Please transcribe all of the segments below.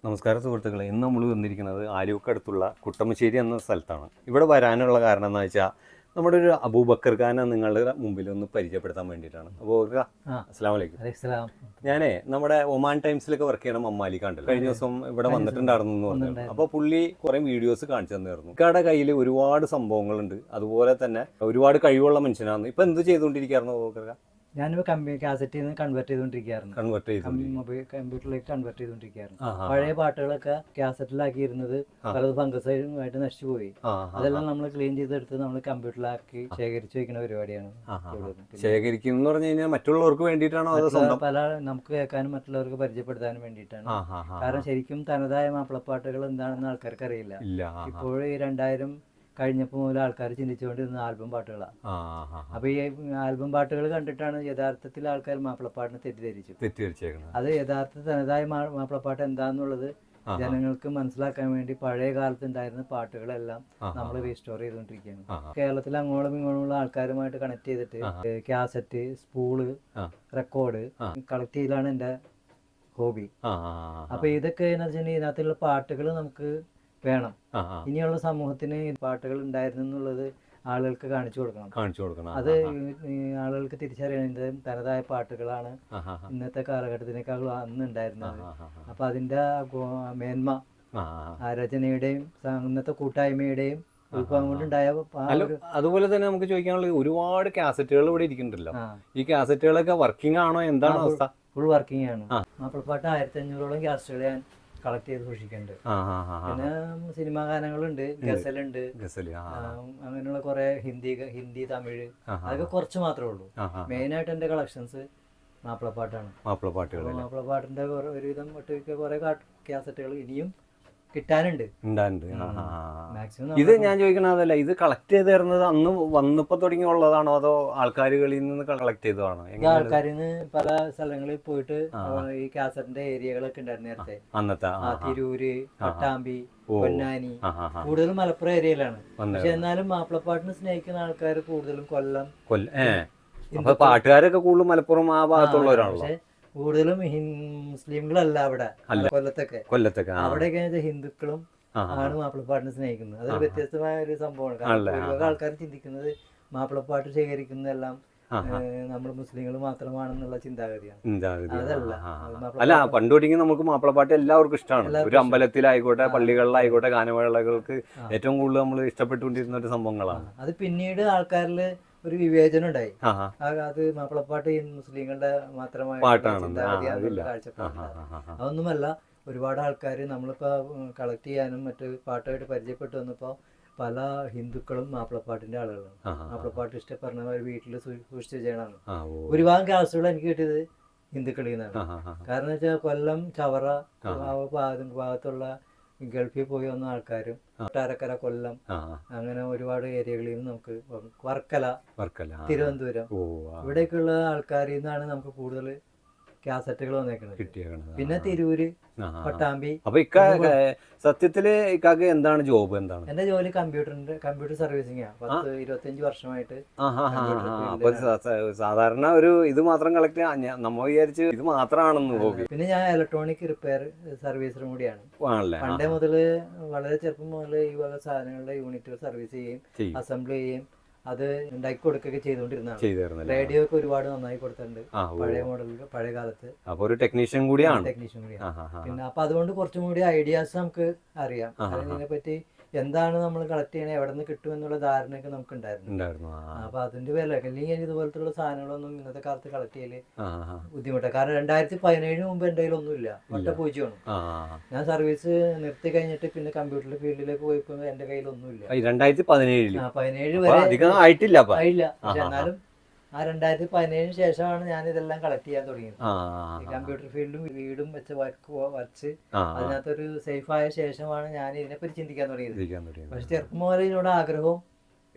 നമസ്കാരം സുഹൃത്തുക്കളെ, ഇന്ന് നമ്മൾ വന്നിരിക്കുന്നത് ആലുവക്കടുത്തുള്ള കുട്ടമശ്ശേരി എന്ന സ്ഥലത്താണ്. ഇവിടെ വരാനുള്ള കാരണം എന്ന് വെച്ചാൽ നമ്മുടെ ഒരു അബൂബക്കർ ഖാനെ നിങ്ങളുടെ മുമ്പിൽ ഒന്ന് പരിചയപ്പെടുത്താൻ വേണ്ടിയിട്ടാണ്. അബൂബക്കർ അസ്സലാമു അലൈക്കും. ഞാനേ നമ്മുടെ ഒമാൻ ടൈംസിലൊക്കെ വർക്ക് ചെയ്യണം മമ്മാലി കണ്ടല്ലോ, കഴിഞ്ഞ ദിവസം ഇവിടെ വന്നിട്ടുണ്ടായിരുന്നു എന്ന് പറഞ്ഞു. അപ്പോൾ പുള്ളി കുറേ വീഡിയോസ് കാണിച്ചു തന്നായിരുന്നു. ഇക്കാടെ കയ്യിൽ ഒരുപാട് സംഭവങ്ങളുണ്ട്, അതുപോലെ തന്നെ ഒരുപാട് കഴിവുള്ള മനുഷ്യനാണ്. ഇപ്പം എന്ത് ചെയ്തുകൊണ്ടിരിക്കുകയായിരുന്നു അബൂബക്കർ? ഞാനിപ്പോൾ കാസറ്റിൽ നിന്ന് കൺവേർട്ട് ചെയ്തുകൊണ്ടിരിക്കുകയായിരുന്നു. കമ്പ്യൂട്ടറിലേക്ക് കൺവേർട്ട് ചെയ്തുകൊണ്ടിരിക്കുകയായിരുന്നു. പഴയ പാട്ടുകളൊക്കെ കാസറ്റിലാക്കിയിരുന്നത് പലത് ഫംഗസായിട്ട് നശിച്ചു പോയി. അതെല്ലാം നമ്മൾ ക്ലീൻ ചെയ്തെടുത്ത് നമ്മൾ കമ്പ്യൂട്ടറിലാക്കി ശേഖരിച്ചു വെക്കുന്ന പരിപാടിയാണ്. ശേഖരിക്കും എന്ന് പറഞ്ഞു കഴിഞ്ഞാൽ മറ്റുള്ളവർക്ക് വേണ്ടിയിട്ടാണോ അതോ പല നമുക്ക് കേൾക്കാനും മറ്റുള്ളവർക്ക് പരിചയപ്പെടുത്താനും വേണ്ടിയിട്ടാണ്. കാരണം ശരിക്കും തനതായ മാപ്പിളപ്പാട്ടുകൾ എന്താണെന്ന് ആൾക്കാർക്ക് അറിയില്ല. ഇപ്പോൾ 2000 കഴിഞ്ഞപ്പോൾ മുതൽ ആൾക്കാർ ചിന്തിച്ചുകൊണ്ടിരുന്ന ആൽബം പാട്ടുകളാണ്. അപ്പൊ ഈ ആൽബം പാട്ടുകൾ കണ്ടിട്ടാണ് യഥാർത്ഥത്തിൽ ആൾക്കാർ മാപ്പിളപ്പാട്ടിനെ തെറ്റിദ്ധരിച്ചേക്കുന്നത്. അത് യഥാർത്ഥ തനതായ മാപ്പിളപ്പാട്ട് എന്താന്നുള്ളത് ജനങ്ങൾക്ക് മനസ്സിലാക്കാൻ വേണ്ടി പഴയ കാലത്ത് ഉണ്ടായിരുന്ന പാട്ടുകളെല്ലാം നമ്മൾ റീസ്റ്റോർ ചെയ്തുകൊണ്ടിരിക്കുകയാണ്. കേരളത്തിൽ അങ്ങോളം ഇങ്ങോളമുള്ള ആൾക്കാരുമായിട്ട് കണക്ട് ചെയ്തിട്ട് കാസറ്റ്, സ്പൂള്, റെക്കോർഡ് കളക്ട് ചെയ്യലാണ് എൻ്റെ ഹോബി. അപ്പൊ ഇതൊക്കെ എന്ന് വെച്ചിട്ടുണ്ടെങ്കിൽ ഇതിനകത്തുള്ള പാട്ടുകൾ നമുക്ക് വേണം. ഇനിയുള്ള സമൂഹത്തിന് പാട്ടുകൾ ഉണ്ടായിരുന്നു എന്നുള്ളത് ആളുകൾക്ക് കാണിച്ചു കൊടുക്കണം. അത് ആളുകൾക്ക് തിരിച്ചറിയുന്നത് തനതായ പാട്ടുകളാണ് ഇന്നത്തെ കാലഘട്ടത്തിനേക്കാൾ അന്ന് ഉണ്ടായിരുന്നത്. അപ്പൊ അതിന്റെ മേന്മ രചനയുടെയും ഇന്നത്തെ കൂട്ടായ്മയുടെയും ഉത്ഭവം കൊണ്ടുണ്ടായ. അതുപോലെ തന്നെ നമുക്ക് ചോദിക്കാനുള്ളത്, ഒരുപാട് കാസറ്റുകൾ ഇവിടെ ഇരിക്കുന്നുണ്ടല്ലോ. ഈ കാസറ്റുകളൊക്കെ വർക്കിംഗ് ആണോ, എന്താണ് അവസ്ഥ? ഫുൾ വർക്കിംഗ് ആണ്. മാപ്പിളപ്പാട്ട് 1500ഓളം കാസറ്റുകൾ ഞാൻ കളക്ട് ചെയ്ത് സൂക്ഷിക്കുന്നുണ്ട്. പിന്നെ സിനിമാ ഗാനങ്ങളുണ്ട്, ഗസലുണ്ട്, അങ്ങനെയുള്ള കുറെ ഹിന്ദി, തമിഴ്, അതൊക്കെ കുറച്ച് മാത്രമേ ഉള്ളൂ. മെയിനായിട്ട് എന്റെ കളക്ഷൻസ് മാപ്പിളപ്പാട്ടാണ്. മാപ്പിളപ്പാട്ടിന്റെ ഒരുവിധം ഒട്ടുമിക്ക കുറെ കാസറ്റുകൾ ഇനിയും കിട്ടാനുണ്ട്. ഇത് ഞാൻ ചോദിക്കണതല്ല, ഇത് കളക്ട് ചെയ്ത് തരുന്നത് അന്ന് വന്നപ്പോ തുടങ്ങിയുള്ളതാണോ അതോ ആൾക്കാരുകളിൽ നിന്ന് കളക്ട് ചെയ്തതാണോ? ആൾക്കാരിൽ നിന്ന് പല സ്ഥലങ്ങളിൽ പോയിട്ട് ഈ കാസറ്റിന്റെ ഏരിയകളൊക്കെ ഉണ്ടായിരുന്നു നേരത്തെ. അന്നത്തെ തിരൂര്, പട്ടാമ്പി, പൊന്നാനി, കൂടുതലും മലപ്പുറം ഏരിയയിലാണ്. പക്ഷെ എന്നാലും മാപ്പിളപ്പാട്ടിന് സ്നേഹിക്കുന്ന ആൾക്കാർ കൂടുതലും കൊല്ലം. പാട്ടുകാരൊക്കെ കൂടുതലും മലപ്പുറം ആ ഭാഗത്തുള്ളവരാണല്ലോ. കൂടുതലും മുസ്ലിംകളല്ല അവിടെ, കൊല്ലത്തൊക്കെ അവിടെയൊക്കെ ഹിന്ദുക്കളും ആണ് മാപ്പിളപ്പാട്ടിനെ സ്നേഹിക്കുന്നത്. അതൊരു വ്യത്യസ്തമായ ഒരു സംഭവമാണ്. കാരണം ആൾക്കാർ ചിന്തിക്കുന്നത് മാപ്പിളപ്പാട്ട് ശേഖരിക്കുന്നതെല്ലാം നമ്മൾ മുസ്ലിങ്ങൾ മാത്രമാണെന്നുള്ള ചിന്താഗതിയാണ്. അല്ല, പണ്ട് തുടങ്ങി നമുക്ക് മാപ്പിളപ്പാട്ട് എല്ലാവർക്കും ഇഷ്ടമാണ്. ഒരു അമ്പലത്തിലായിക്കോട്ടെ, പള്ളികളിലായിക്കോട്ടെ, ഗാനമേളകൾക്ക് ഏറ്റവും കൂടുതൽ നമ്മൾ ഇഷ്ടപ്പെട്ടുകൊണ്ടിരുന്ന ഒരു സംഭവങ്ങളാണ്. അത് പിന്നീട് ആൾക്കാരിൽ ഒരു വിവേചനം ഉണ്ടായി. അത് മാപ്പിളപ്പാട്ട് മുസ്ലിങ്ങളുടെ മാത്രമായ അതൊന്നുമല്ല. ഒരുപാട് ആൾക്കാർ നമ്മളിപ്പോ കളക്ട് ചെയ്യാനും മറ്റു പാട്ടുമായിട്ട് പരിചയപ്പെട്ടു വന്നപ്പോ പല ഹിന്ദുക്കളും മാപ്പിളപ്പാട്ടിന്റെ ആളുകളാണ്. മാപ്പിളപ്പാട്ട് ഇഷ്ടപ്പെടുന്നവർ വീട്ടിൽ സൂക്ഷിച്ച് ചെയ്യണമാണ്. ഒരുപാട് ക്ലാസ്സുകൾ എനിക്ക് കിട്ടിയത് ഹിന്ദുക്കളിൽ നിന്നാണ്. കാരണം വെച്ചാൽ കൊല്ലം, ചവറ ഭാഗത്തുള്ള ഗൾഫിൽ പോയി വന്ന ആൾക്കാരും കൊട്ടാരക്കര, കൊല്ലം, അങ്ങനെ ഒരുപാട് ഏരിയകളിൽ നിന്ന് നമുക്ക് വർക്കല, തിരുവനന്തപുരം ഇവിടേക്കുള്ള ആൾക്കാരിൽ നിന്നാണ് നമുക്ക് കൂടുതൽ കാസറ്റുകൾ വന്നേക്കുന്നത്. പിന്നെ തിരൂര്, പട്ടാമ്പി. അപ്പൊ സത്യത്തില് ഇക്കാക്ക് എന്താണ് ജോബ്? എന്താണ് എന്റെ ജോലി? കമ്പ്യൂട്ടർ സർവീസിംഗ് ആണ്. 25 വർഷമായിട്ട്. സാധാരണ ഒരു ഇത് മാത്രം കളക്ട് നമ്മ വിചാരിച്ച് ഇത് മാത്രമാണെന്ന് ഹോബി. പിന്നെ ഞാൻ ഇലക്ട്രോണിക് റിപ്പയർ സർവീസറും കൂടിയാണ്. പണ്ടേ മുതല്, വളരെ ചെറുപ്പം മുതൽ ഈ വക സാധനങ്ങളുടെ യൂണിറ്റുകൾ സർവീസ് ചെയ്യും, അസംബിൾ ചെയ്യും, അത് ഉണ്ടാക്കി കൊടുക്കുകയൊക്കെ ചെയ്തുകൊണ്ടിരുന്നതാണ്. റേഡിയോ ഒക്കെ ഒരുപാട് നന്നായി കൊടുത്തിട്ടുണ്ട് പഴയ മോഡലിൽ, പഴയ കാലത്ത്. ഒരു ടെക്നീഷ്യൻ കൂടിയാണ്. പിന്നെ അപ്പൊ അതുകൊണ്ട് കുറച്ചും കൂടി ഐഡിയാസ് നമുക്ക് അറിയാം. അതിനെ പറ്റി എന്താണ് നമ്മൾ കളക്ട് ചെയ്യണേ, എവിടെ നിന്ന് കിട്ടുമെന്നുള്ള ധാരണയൊക്കെ നമുക്ക് ഉണ്ടായിരുന്നു. അപ്പൊ അതിന്റെ പേരില അല്ലെങ്കിൽ ഇതുപോലത്തുള്ള സാധനങ്ങളൊന്നും ഇന്നത്തെ കാലത്ത് കളക്ട് ചെയ്യല് ബുദ്ധിമുട്ടാണ്. കാരണം 2017 മുമ്പ് എന്റെ കയ്യിൽ ഒന്നുമില്ല, ഒറ്റ പൂജ്യമാണ്. ഞാൻ സർവീസ് നിർത്തി കഴിഞ്ഞിട്ട് പിന്നെ കമ്പ്യൂട്ടർ ഫീൽഡിലേക്ക് പോയപ്പോ എന്റെ കയ്യിൽ ഒന്നുമില്ല. 2017 വരെ ആയിട്ടില്ല. പക്ഷെ എന്നാലും ആ 2017 ശേഷമാണ് ഞാൻ ഇതെല്ലാം കളക്ട് ചെയ്യാൻ തുടങ്ങിയത്. കമ്പ്യൂട്ടർ ഫീൽഡും വീടും വെച്ച് വരച്ച് അതിനകത്തൊരു സേഫ് ആയ ശേഷമാണ് ഞാൻ ഇതിനെപ്പറ്റി ചിന്തിക്കാൻ തുടങ്ങിയത്. പക്ഷെ ചെറുപ്പം മുതൽ ഇതിനോട് ആഗ്രഹവും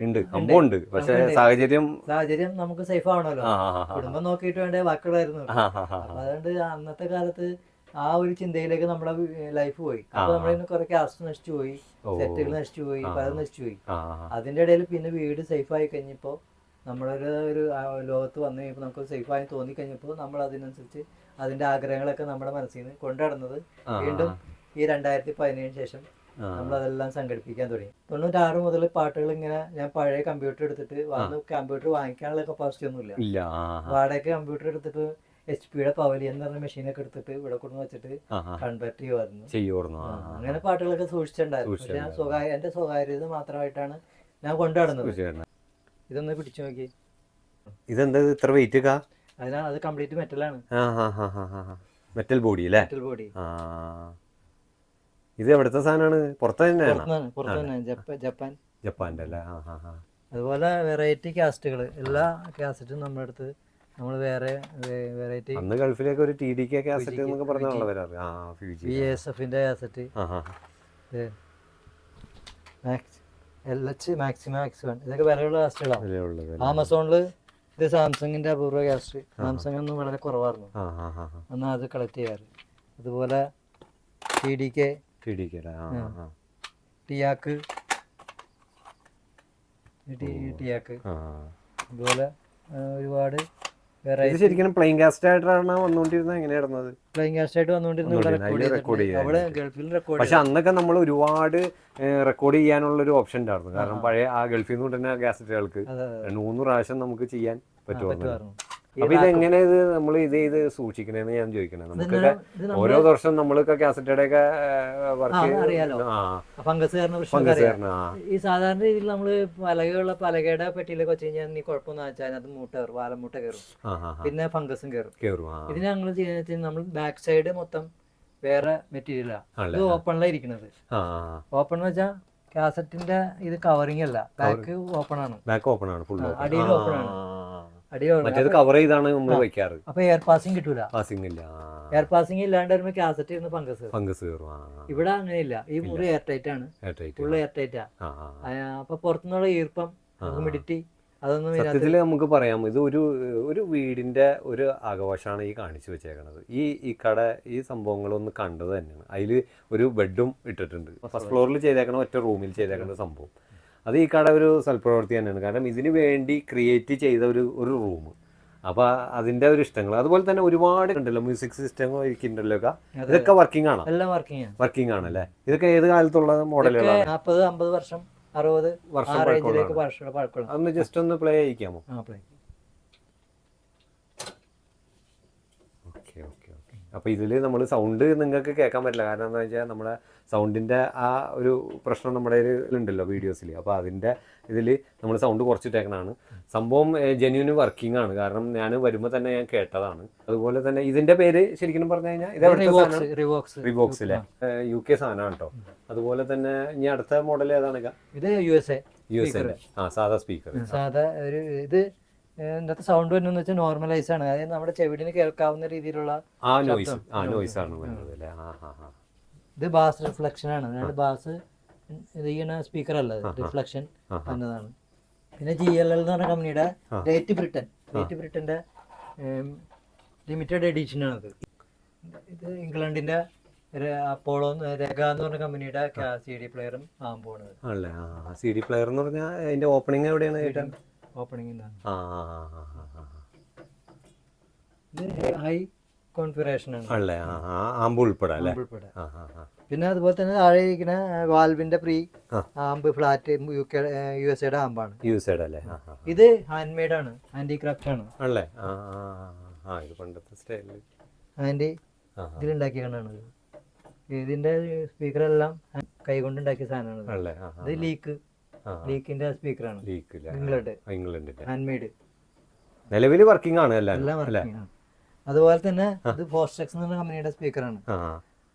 ഉണ്ട്. പക്ഷെ സാഹചര്യം നമുക്ക് സേഫ് ആവണല്ലോ, കുടുംബം നോക്കിയിട്ട് വേണ്ടേ ബാക്കിയുള്ളായിരുന്നു. അതുകൊണ്ട് അന്നത്തെ കാലത്ത് ആ ഒരു ചിന്തയിലേക്ക് നമ്മുടെ ലൈഫ് പോയി. അപ്പൊ നമ്മളിന്ന് കുറെ കാസ്റ്റ് നശിച്ചു പോയി, സെറ്റുകൾ നശിച്ചു പോയി, പലതും നശിച്ചു പോയി. അതിന്റെ ഇടയിൽ പിന്നെ വീട് സേഫ് ആയി കഴിഞ്ഞപ്പോ, നമ്മളൊരു ലോകത്ത് വന്നു കഴിഞ്ഞപ്പോൾ നമുക്ക് സേഫായി തോന്നിക്കഴിഞ്ഞപ്പോൾ നമ്മൾ അതിനനുസരിച്ച് അതിന്റെ ആഗ്രഹങ്ങളൊക്കെ നമ്മുടെ മനസ്സിൽ നിന്ന് കൊണ്ടുനടന്നത് വീണ്ടും ഈ 2017 ശേഷം നമ്മളതെല്ലാം സംഘടിപ്പിക്കാൻ തുടങ്ങി. 96 മുതൽ പാട്ടുകൾ ഇങ്ങനെ ഞാൻ പഴയ കമ്പ്യൂട്ടർ എടുത്തിട്ട് വന്ന് കമ്പ്യൂട്ടർ വാങ്ങിക്കാനുള്ള കപ്പാസിറ്റി ഒന്നുമില്ല. വാടകയ്ക്ക് കമ്പ്യൂട്ടർ എടുത്തിട്ട് HP-യുടെ പവലിയൻ എന്ന് പറഞ്ഞ മെഷീനൊക്കെ എടുത്തിട്ട് ഇവിടെ കൊണ്ടു വെച്ചിട്ട് കൺവെർട്ട് ചെയ്യുമായിരുന്നു. അങ്ങനെ പാട്ടുകളൊക്കെ സൂക്ഷിച്ചിട്ടുണ്ടായിരുന്നു. പക്ഷെ ഞാൻ എന്റെ സ്വകാര്യത മാത്രമായിട്ടാണ് ഞാൻ കൊണ്ടുനടന്നത്. ഇതൊന്ന് പിടിച്ചു നോക്കി. ഇതെന്താ ഇത്ര വെയിറ്റ്? അതിനാൽ അത് കംപ്ലീറ്റ് മെറ്റലാണ്. മെറ്റൽ ബോഡി അല്ലേ? Metal body. ഇത് എവിടുത്തെ സാധനമാണ്? പുറത്തുതന്നെ ജപ്പാന്റെ അല്ലേ? അതുപോലെ വെറൈറ്റി കാസ്റ്റുകൾ, എല്ലാ കാസറ്റും നമ്മുടെ അടുത്ത് നമ്മൾ വേറെ വെറൈറ്റി. അന്ന് ഗൾഫിലേക്ക് ഒരു TDK കാസറ്റ് എന്നൊക്കെ പറഞ്ഞാണല്ലോ വരാറ്. BASF-ന്റെ കാസറ്റ്, LH മാക്സിമം X1, ഇതൊക്കെ വിലയുള്ള കാസ്റ്റുകളാണ്. ആമസോണില് ഇത് സാംസങ്ങിന്റെ അപൂർവ കാസ്റ്റ്. സാംസങ് ഒന്നും വളരെ കുറവായിരുന്നു എന്നാൽ അത് കളക്ട് ചെയ്യാറ്. അതുപോലെ TDK, ടിയാക്ക്, അതുപോലെ ഒരുപാട് ശരിക്കും പ്ലെയിൻ കാസ്റ്റ് ആയിട്ടാണ് വന്നുകൊണ്ടിരുന്നത്. എങ്ങനെയായിരുന്നത്? പ്ലെയിൻ കാസ്റ്റ് ആയിട്ട് വന്നുകൊണ്ടിരുന്നത് അവിടെ ഗൾഫിൽ റെക്കോർഡ്. പക്ഷെ അന്നൊക്കെ നമ്മൾ ഒരുപാട് റെക്കോർഡ് ചെയ്യാനുള്ള ഒരു ഓപ്ഷൻ ഉണ്ടായിരുന്നു. കാരണം പഴയ ആ ഗൾഫിൽ നിന്ന് കൊണ്ടുവരുന്ന കാസറ്റുകൾക്ക് 3 പ്രാവശ്യം നമുക്ക് വർക്ക്. അപ്പൊ ഇതെങ്ങനെ ഇത് നമ്മൾ ഇത് സൂക്ഷിക്കണേന്ന് ഞാൻ ചോദിക്കണേ. നമുക്കൊക്കെ ഓരോ വർഷം നമ്മളൊക്കെ കാസറ്റയുടെ ഒക്കെ ഈ സാധാരണ രീതിയിൽ നമ്മള് പലകയുടെ പെട്ടിയിലൊക്കെ വെച്ച് കഴിഞ്ഞാൽ നീ കുഴപ്പമെന്ന് വെച്ചാൽ അത് വാലമൂട്ട കയറും, പിന്നെ ഫംഗസും കയറും. ഇതിന് ഞങ്ങൾ ചെയ്യുന്ന നമ്മൾ ബാക്ക് സൈഡ് മൊത്തം വേറെ മെറ്റീരിയലാണ്. ഇത് ഓപ്പണിലായിരിക്കുന്നത്. ഓപ്പൺ എന്ന് വെച്ചാൽ കാസറ്റിന്റെ ഇത് കവറിങ് അല്ല, ബാക്ക് ഓപ്പൺ ആണ്. അടിയിൽ ഓപ്പൺ ആണ്. കവർ ചെയ്താണ് നമ്മൾ വെക്കാറ്. അപ്പൊ എയർ പാസിംഗ് കിട്ടൂല. എയർ പാസിംഗ് ഇല്ലാണ്ട് വരുമ്പോ കാസറ്റ് ഇരുന്ന് ഫംഗസ് കയറും. ഇവിടെ അങ്ങനെയില്ല. ഈ മുറി എയർ ടൈറ്റ് ആണ്, ഫുള്ള് എയർ ടൈറ്റാ. അപ്പൊ പുറത്തുനിന്നുള്ള ഈർപ്പം, ഹ്യൂമിഡിറ്റി അതൊന്നും സത്യത്തിൽ നമുക്ക് പറയാം ഇത് ഒരു വീടിന്റെ ഒരു ആഘോഷമാണ് ഈ കാണിച്ചു വെച്ചേക്കണത്. ഈ കട ഈ സംഭവങ്ങളൊന്ന് കണ്ടത് തന്നെയാണ്. അതിൽ ഒരു ബെഡും ഇട്ടിട്ടുണ്ട്. ഫസ്റ്റ് ഫ്ലോറിൽ ചെയ്തേക്കണ ഒറ്റ റൂമിൽ ചെയ്തേക്കണ സംഭവം അത് ഈ കട ഒരു സൽപ്രവൃത്തി തന്നെയാണ്. കാരണം ഇതിന് വേണ്ടി ക്രിയേറ്റ് ചെയ്ത ഒരു റൂം. അപ്പോൾ അതിൻ്റെ ഒരു ഇഷ്ടങ്ങൾ അതുപോലെ തന്നെ ഒരുപാട് ഉണ്ടല്ലോ, മ്യൂസിക് സിസ്റ്റം ഇരിക്കുന്നുണ്ടല്ലോ. ഇതൊക്കെ വർക്കിംഗ് ആണോ? എല്ലാം വർക്കിംഗ് ആണല്ലേ? ഇതൊക്കെ ഏത് കാലത്തുള്ള മോഡലുകളാണ്? 40-50 വർഷം 60 വർഷം പഴക്കമുള്ള. അതൊന്ന് ജസ്റ്റ് ഒന്ന് പ്ലേ ചെയ്യിക്കാമോ? ഓക്കെ. അപ്പോൾ ഇതിൽ നമ്മൾ സൗണ്ട് നിങ്ങൾക്ക് കേൾക്കാൻ പറ്റില്ല. കാരണം എന്താ വെച്ചാൽ നമ്മുടെ സൗണ്ടിൻ്റെ ആ ഒരു പ്രശ്നം നമ്മുടെ ഉണ്ടല്ലോ വീഡിയോസിൽ. അപ്പോൾ അതിൻ്റെ ഇതിൽ നമ്മൾ സൗണ്ട് കുറച്ചിട്ടേക്കണതാണ്. സംഭവം ജെന്യൂന് വർക്കിംഗ് ആണ്. കാരണം ഞാൻ വരുമ്പോൾ തന്നെ ഞാൻ കേട്ടതാണ്. അതുപോലെ തന്നെ ഇതിൻ്റെ പേര് ശരിക്കും പറഞ്ഞു കഴിഞ്ഞാൽ ഇത് റിവോക്സ് അല്ലേ? UK സാധനമാണ് കേട്ടോ. അതുപോലെ തന്നെ ഇനി അടുത്ത മോഡൽ ഏതാണ്? ഇത് USA സാധാ സ്പീക്കർ. ഇത് ഇതിനകത്ത് സൗണ്ട് വരുന്നത് വെച്ചാൽ നോർമലൈസ് ആണ്. അതായത് നമ്മുടെ ചെവിടിന് കേൾക്കാവുന്ന രീതിയിലുള്ള നോയ്സ് ആണ് വരുന്നത് അല്ലേ? ഇത് ബാസ് റിഫ്ലക്ഷൻ ആണ്. അതായത് ബാസ് ഇത് ചെയ്യണ സ്പീക്കർ അല്ല, റിഫ്ലക്ഷൻ വന്നതാണ്. പിന്നെ GLL എന്ന് പറഞ്ഞ കമ്പനിയുടെ ഗ്രേറ്റ് ബ്രിട്ടന്റെ ലിമിറ്റഡ് എഡിഷൻ ആണത്. ഇത് ഇംഗ്ലണ്ടിന്റെ അപ്പോളോ രഗ എന്ന് പറഞ്ഞ കമ്പനിയുടെ CD പ്ലെയറും ആകുമ്പോണത്. CD പ്ലെയർ എന്ന് പറഞ്ഞാൽ അതിന്റെ ഓപ്പണിംഗ് എവിടെയാണ്? ഓപ്പണിംഗ് ഹൈ കോൺഫിഗറേഷൻ ആണ്. ആമ്പ് ഉൾപ്പെടെ. പിന്നെ അതുപോലെ തന്നെ താഴെ ഇരിക്കുന്ന വാൽവിന്റെ പ്രീ ആമ്പ് ഫ്ലാറ്റ് USA ആമ്പാണ്. ഇത് ഹാൻഡ് മെയ്ഡ് ആണ്, ഹാൻഡിക്രാഫ്റ്റ് ആണ്. ഹാൻഡി ഇതിലുണ്ടാക്കിയാണ്. ഇതിന്റെ സ്പീക്കറെല്ലാം കൈകൊണ്ട് ഉണ്ടാക്കിയ സാധനമാണ്. ഇത് ലീക്കിന്റെ സ്പീക്കറാണ്. England hand made. നിലവിൽ വർക്കിംഗ് ആണ് എല്ലാം. അതുപോലെ തന്നെ ഇത് ഫോസ്റ്റെക്സ് എന്ന് പറഞ്ഞ കമ്പനിയുടെ സ്പീക്കറാണ്.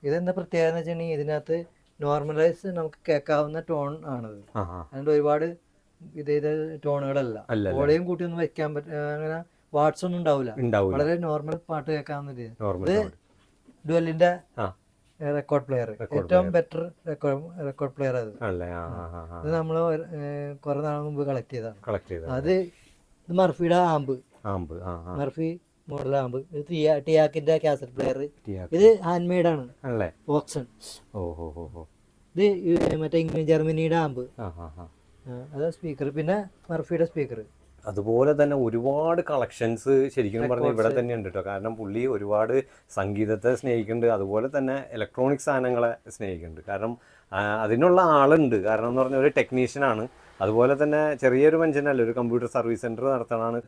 ഇതെന്താ പ്രത്യേകത എന്ന് വെച്ചിട്ടുണ്ടെങ്കിൽ ഇതിനകത്ത് നോർമലൈസ് നമുക്ക് കേൾക്കാവുന്ന ടോൺ ആണത്. അതുകൊണ്ട് ഒരുപാട് ടോണുകളല്ല. വോളിയം കൂട്ടി ഒന്നും വെക്കാൻ അങ്ങനെ വാട്ട്സ് ഒന്നും ഉണ്ടാവില്ല. വളരെ നോർമൽ പാട്ട് കേൾക്കാവുന്ന രീതി. ഇത് ഡുവലിന്റെ റെക്കോർഡ് പ്ലെയർ, ഏറ്റവും ബെറ്റർ റെക്കോർഡ് പ്ലെയർ അത്. ഇത് നമ്മള് കുറെ നാൾ മുമ്പ് കളക്ട് ചെയ്തതാണ്. അത് ഇത് മർഫിയുടെ ആമ്പ്, മർഫി മോഡൽ ആമ്പ്. ഇത് ടിയാക്കിന്റെ കാസറ്റ് പ്ലെയർ. ഇത് ഹാൻഡ് മെയ്ഡ് ആണ്, ഓക്സൺ. ഇത് മറ്റേ ജർമ്മനിയുടെ ആമ്പ്. അത് സ്പീക്കർ. പിന്നെ മർഫിയുടെ സ്പീക്കർ. അതുപോലെ തന്നെ ഒരുപാട് കളക്ഷൻസ് ശരിക്കും പറഞ്ഞാൽ ഇവിടെ തന്നെ ഉണ്ട് കേട്ടോ. കാരണം പുള്ളി ഒരുപാട് സംഗീതത്തെ സ്നേഹിക്കുന്നുണ്ട്, അതുപോലെ തന്നെ ഇലക്ട്രോണിക് സാധനങ്ങളെ സ്നേഹിക്കുന്നുണ്ട്. കാരണം അതിനുള്ള ആളുണ്ട്. കാരണം എന്ന് പറഞ്ഞാൽ ഒരു ടെക്നീഷ്യനാണ്, അതുപോലെ തന്നെ ചെറിയൊരു മനുഷ്യനല്ല, ഒരു കമ്പ്യൂട്ടർ സർവീസ് സെന്റർ നടത്തണാണ്.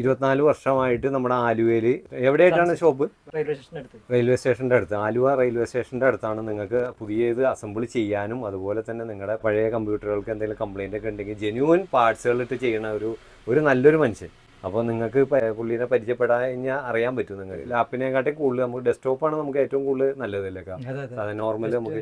24 വർഷമായിട്ട് നമ്മുടെ ആലുവയിൽ എവിടെയായിട്ടാണ് ഷോപ്പ്? റെയിൽവേ സ്റ്റേഷൻ്റെ അടുത്ത്, ആലുവ റെയിൽവേ സ്റ്റേഷൻ്റെ അടുത്താണ്. നിങ്ങൾക്ക് പുതിയത് അസംബിൾ ചെയ്യാനും അതുപോലെ തന്നെ നിങ്ങളുടെ പഴയ കമ്പ്യൂട്ടറുകൾക്ക് എന്തെങ്കിലും കംപ്ലൈൻ്റ് ഒക്കെ ഉണ്ടെങ്കിൽ ജെന്യൂൻ പാർട്സുകളിട്ട് ചെയ്യണ ഒരു നല്ലൊരു മനുഷ്യൻ. അപ്പോൾ നിങ്ങൾക്ക് പുള്ളിനെ പരിചയപ്പെടാൻ കഴിഞ്ഞാൽ അറിയാൻ പറ്റും. നിങ്ങൾ ലാപ്പിനെക്കാട്ടും കൂടുതൽ നമുക്ക് ഡെസ്ക്ടോപ്പാണ് നമുക്ക് ഏറ്റവും കൂടുതൽ നല്ലതല്ലേ. നോർമൽ നമുക്ക്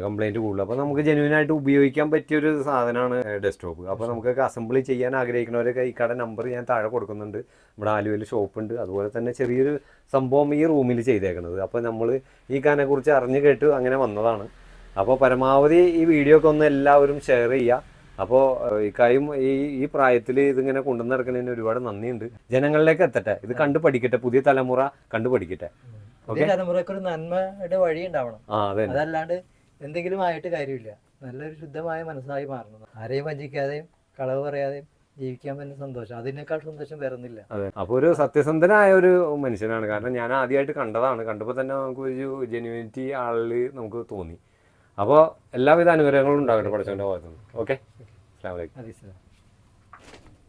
കംപ്ലൈൻറ്റ് കൂടുതൽ. അപ്പോൾ നമുക്ക് ജെന്യൂനായിട്ട് ഉപയോഗിക്കാൻ പറ്റിയൊരു സാധനമാണ് ഡെസ്ക്ടോപ്പ്. അപ്പോൾ നമുക്ക് അസംബിൾ ചെയ്യാൻ ആഗ്രഹിക്കുന്നവരൊക്കെ ഈ കട നമ്പർ ഞാൻ താഴെ കൊടുക്കുന്നുണ്ട്. നമ്മുടെ ആലുവയിൽ ഷോപ്പുണ്ട്. അതുപോലെ തന്നെ ചെറിയൊരു സംഭവം ഈ റൂമിൽ ചെയ്തേക്കുന്നത്. അപ്പോൾ നമ്മൾ ഈ കാനെക്കുറിച്ച് അറിഞ്ഞു കേട്ട് അങ്ങനെ വന്നതാണ്. അപ്പോൾ പരമാവധി ഈ വീഡിയോ ഒക്കെ ഒന്ന് എല്ലാവരും ഷെയർ ചെയ്യുക. അപ്പോൾ ഇക്കായും ഈ പ്രായത്തിൽ ഇതിങ്ങനെ കൊണ്ടുവന്ന് നടക്കുന്നതിന് ഒരുപാട് നന്ദിയുണ്ട്. ജനങ്ങളിലേക്ക് എത്തട്ടെ, ഇത് കണ്ടു പഠിക്കട്ടെ, പുതിയ തലമുറ കണ്ടു പഠിക്കട്ടെ. തലമുറക്ക് ഒരു നന്മയുടെ വഴി ഉണ്ടാവണം. അതല്ലാണ്ട് എന്തെങ്കിലും ആയിട്ട് കാര്യമില്ല. നല്ലൊരു ശുദ്ധമായ മനസ്സായി മാറണം. ആരെയും വഞ്ചിക്കാതെയും കളവ് പറയാതെയും ജീവിക്കാൻ പറ്റുന്ന സന്തോഷം, അതിനേക്കാൾ സന്തോഷം വേറൊന്നില്ല. അതെ, അപ്പോൾ ഒരു സത്യസന്ധനായ ഒരു മനുഷ്യനാണ്. കാരണം ഞാൻ ആദ്യമായിട്ട് കണ്ടതാണ്. കണ്ടപ്പോൾ തന്നെ നമുക്ക് ഒരു ജെന്യൂനിറ്റി ആളിൽ നമുക്ക് തോന്നി. അപ്പോൾ എല്ലാവിധ അനുഗ്രഹങ്ങളും ഉണ്ടാകട്ടെ പഠിച്ചവൻ്റെ ഭാഗത്തുനിന്ന്. ഓക്കെ, അസ്സലാമു അലൈക്കും.